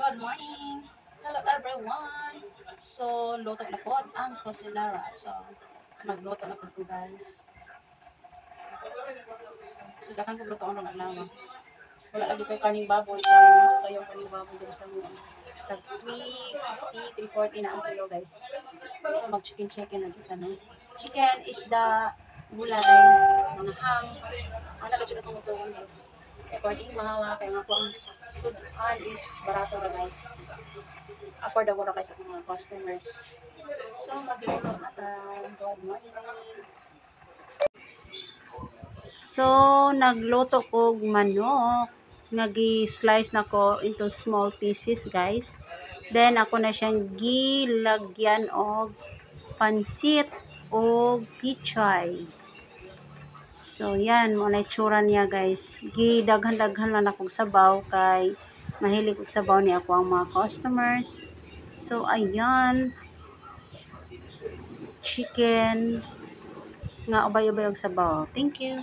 Good morning! Hello everyone! So, luto na po ang kusinara. So, magluto na po guys. So, dakan ko luto ang alawa. Wala lagi ko yung kaning baboy. Kayo kaning baboy dito sa mga. Tag 350, 340 na ang kilo guys. So, mag-chicken na kita no. Chicken is the gulay, mga ham. Ano ba siya itong lutuan guys? According mahawa, kaya nga po ang sudan is barato na guys. Affordable na kayo sa mga customers. So, magluluto na tayo. Good morning. So, nagluto ko manok. Nagi-slice na ko into small pieces, guys. Then, ako na siyang gilagyan og pansit o pichay. So, yan. Muna itsura niya, guys. Gidaghan-daghan lang akong sabaw kay mahilig og sabaw ni ako ang mga customers. So, ayan. Chicken nga ubay-ubay og sabaw. Thank you.